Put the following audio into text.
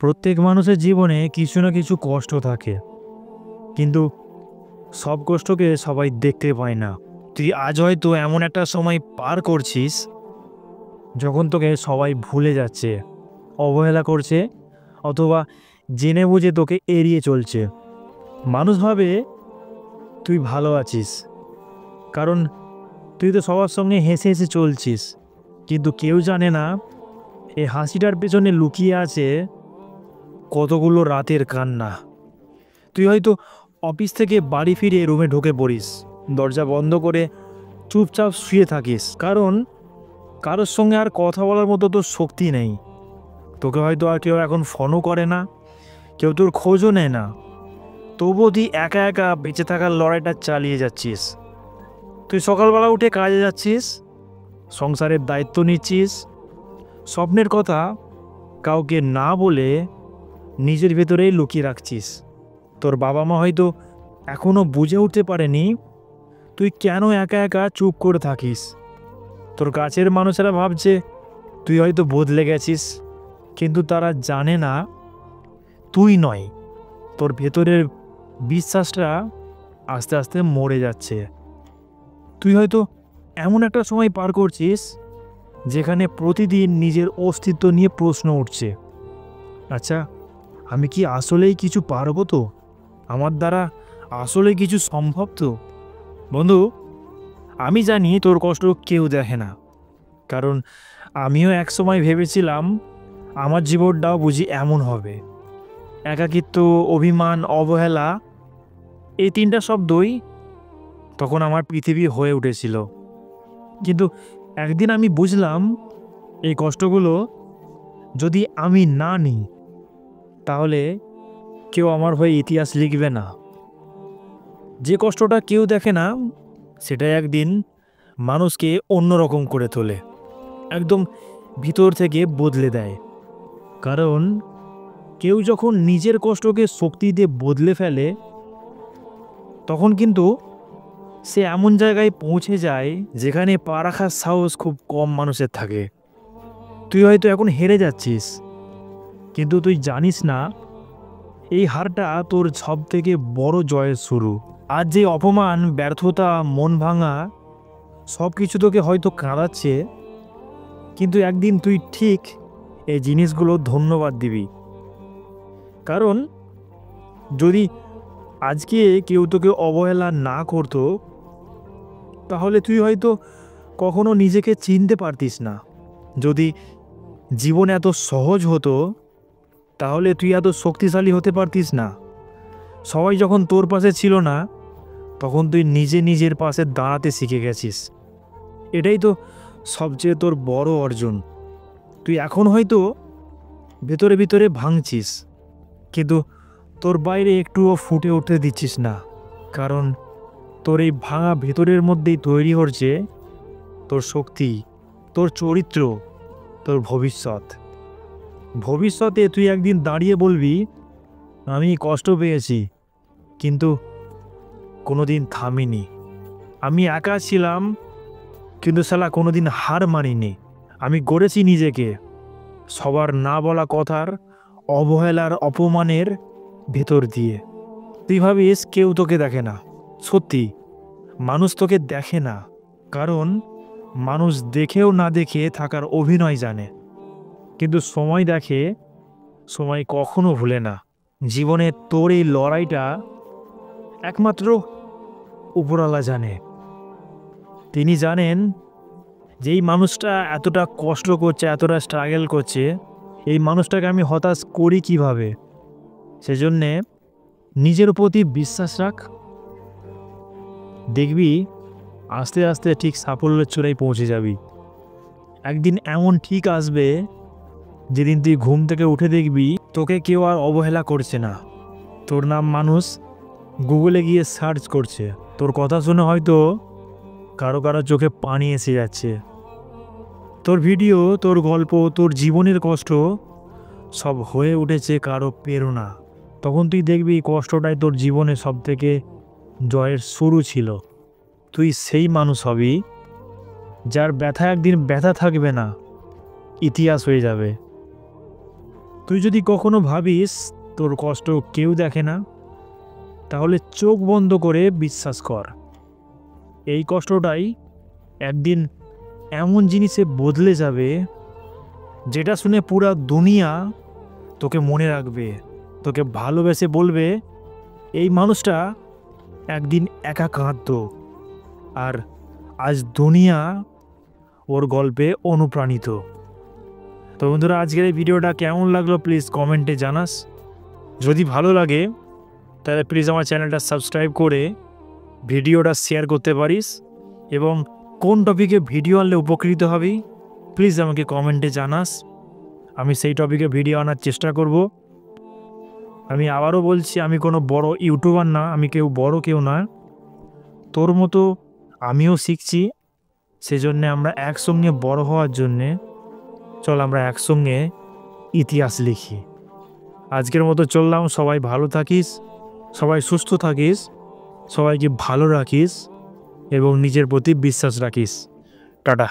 প্রত্যেক মানুষের জীবনে কিছু না কিছু কষ্ট থাকে, কিন্তু সব কষ্টকে সবাই দেখতে পায় না। তুই আজ হয়তো এমন একটা সময় পার করছিস যখন তোকে সবাই ভুলে যাচ্ছে, অবহেলা করছে, অথবা জেনে বুঝে তোকে এড়িয়ে চলছে। মানুষ ভাবে তুই ভালো আছিস, কারণ তুই তো সবার সঙ্গে হেসে হেসে চলছিস, কিন্তু কেউ জানে না এই হাসিটার পেছনে লুকিয়ে আছে কতগুলো রাতের কান্না। তুই হয়তো অফিস থেকে বাড়ি ফিরে রুমে ঢুকে পড়িস, দরজা বন্ধ করে চুপচাপ শুয়ে থাকিস, কারণ কারোর সঙ্গে আর কথা বলার মতো তোর শক্তি নেই। তোকে হয়তো আর কেউ এখন ফোনও করে না, কেউ তোর খোঁজও নেয় না, তবুও তুই একা একা বেঁচে থাকার লড়াইটা চালিয়ে যাচ্ছিস। তুই সকালবেলা উঠে কাজে যাচ্ছিস, সংসারের দায়িত্ব নিচ্ছিস, স্বপ্নের কথা কাউকে না বলে নিজের ভেতরেই লুকিয়ে রাখছিস। তোর বাবা মা হয়তো এখনও বুঝে উঠতে পারেনি তুই কেন একা একা চুপ করে থাকিস। তোর কাছের মানুষেরা ভাবছে তুই হয়তো বদলে গেছিস, কিন্তু তারা জানে না তুই নয়, তোর ভেতরের বিশ্বাসটা আস্তে আস্তে মরে যাচ্ছে। তুই হয়তো এমন একটা সময় পার করছিস যেখানে প্রতিদিন নিজের অস্তিত্ব নিয়ে প্রশ্ন উঠছে, আচ্ছা আমি কি আসলেই কিছু পারবো? তো আমার দ্বারা আসলে কিছু সম্ভব? তো বন্ধু, আমি জানি তোর কষ্ট কেউ দেখে না, কারণ আমিও এক সময় ভেবেছিলাম আমার জীবনটাও বুঝি এমন হবে। একাকিত্ব, অভিমান, অবহেলা, এই তিনটা শব্দই তখন আমার পৃথিবী হয়ে উঠেছিল। কিন্তু একদিন আমি বুঝলাম এই কষ্টগুলো যদি আমি না নিই, তাহলে কেউ আমার হয়ে ইতিহাস লিখবে না। যে কষ্টটা কেউ দেখে না, সেটা একদিন মানুষকে অন্যরকম করে তোলে, একদম ভিতর থেকে বদলে দেয়। কারণ কেউ যখন নিজের কষ্টকে শক্তি দিয়ে বদলে ফেলে, তখন কিন্তু সে এমন জায়গায় পৌঁছে যায় যেখানে পা রাখার সাহস খুব কম মানুষের থাকে। তুই হয়তো এখন হেরে যাচ্ছিস, কিন্তু তুই জানিস না এই হারটা তোর সব থেকে বড় জয়ের শুরু। আজ যে অপমান, ব্যর্থতা, মন ভাঙা সব কিছু তোকে হয়তো কাঁদাচ্ছে, কিন্তু একদিন তুই ঠিক এই জিনিসগুলো ধন্যবাদ দিবি। কারণ যদি আজকে কেউ তোকে অবহেলা না করতো, তাহলে তুই হয়তো কখনো নিজেকে চিনতে পারতিস না। যদি জীবন এত সহজ হতো, তাহলে তুই এত শক্তিশালী হতে পারতিস না। সবাই যখন তোর পাশে ছিল না, তখন তুই নিজে নিজের পাশে দাঁড়াতে শিখে গেছিস। এটাই তো সবচেয়ে তোর বড় অর্জন। তুই এখন হয়তো ভেতরে ভিতরে ভাঙছিস, কিন্তু তোর বাইরে একটুও ফুটে উঠতে দিচ্ছিস না, কারণ তোর এই ভাঙা ভেতরের মধ্যেই তৈরি হচ্ছে তোর শক্তি, তোর চরিত্র, তোর ভবিষ্যৎ। ভবিষ্যতে তুই একদিন দাঁড়িয়ে বলবি, আমি কষ্ট পেয়েছি, কিন্তু কোনোদিন থামিনি। আমি একা ছিলাম, কিন্তু শালা কোনোদিন হার মানিনি। আমি গড়েছি নিজেকে সবার না বলা কথার, অবহেলার, অপমানের ভেতর দিয়ে। তুই ভাবিস কেউ তোকে দেখে না, সত্যি মানুষ তোকে দেখে না, কারণ মানুষ দেখেও না দেখে থাকার অভিনয় জানে। কিন্তু সময় দেখে, সময় কখনো ভুলে না। জীবনে তোর এই লড়াইটা একমাত্র উপরওয়ালা জানে। তিনি জানেন যে এই মানুষটা এতটা কষ্ট করছে, এতটা স্ট্রাগল করছে, এই মানুষটাকে আমি হতাশ করি কিভাবে। সেজন্যে নিজের প্রতি বিশ্বাস রাখ, দেখবি আস্তে আস্তে ঠিক সাফল্যের চূড়ায় পৌঁছে যাবি। একদিন এমন ঠিক আসবে যেদিন তুই ঘুম থেকে উঠে দেখবি তোকে কেউ আর অবহেলা করছে না। তোর নাম মানুষ গুগলে গিয়ে সার্চ করছে, তোর কথা শুনে হয়তো কারো কারো চোখে পানি এসে যাচ্ছে। তোর ভিডিও, তোর গল্প, তোর জীবনের কষ্ট সব হয়ে উঠেছে কারো প্রেরণা। তখন তুই দেখবি কষ্টটাই তোর জীবনে সব থেকে জয়ের শুরু ছিল। তুই সেই মানুষ হবি যার ব্যথা একদিন ব্যথা থাকবে না, ইতিহাস হয়ে যাবে। তুই যদি কখনো ভাবিস তোর কষ্ট কেউ দেখে না, তাহলে চোখ বন্ধ করে বিশ্বাস কর, এই কষ্টটাই একদিন এমন জিনিসে বদলে যাবে যেটা শুনে পুরা দুনিয়া তোকে মনে রাখবে, তোকে ভালোবেসে বলবে এই মানুষটা একদিন একা কাঁদতো, আর আজ দুনিয়া ওর গল্পে অনুপ্রাণিত। তো বন্ধুরা, আজকের এই ভিডিওটা কেমন লাগলো প্লিজ কমেন্টে জানাস। যদি ভালো লাগে তাহলে প্লিজ আমার চ্যানেলটা সাবস্ক্রাইব করে ভিডিওটা শেয়ার করতে পারিস, এবং কোন টপিকে ভিডিও আনলে উপকৃত হবি প্লিজ আমাকে কমেন্টে জানাস। আমি সেই টপিকে ভিডিও আনার চেষ্টা করব। আমি আবারও বলছি, আমি কোনো বড় ইউটিউবার না, আমি কেউ না, তোর মতো আমিও শিখছি। সেজন্য আমরা একসঙ্গে বড় হওয়ার জন্যে চল আমরা একসঙ্গে ইতিহাস লিখি। আজকের মতো চললাম, সবাই ভালো থাকিস, সবাই সুস্থ থাকিস, সবাইকে ভালো রাখিস এবং নিজের প্রতি বিশ্বাস রাখিস। টাটা।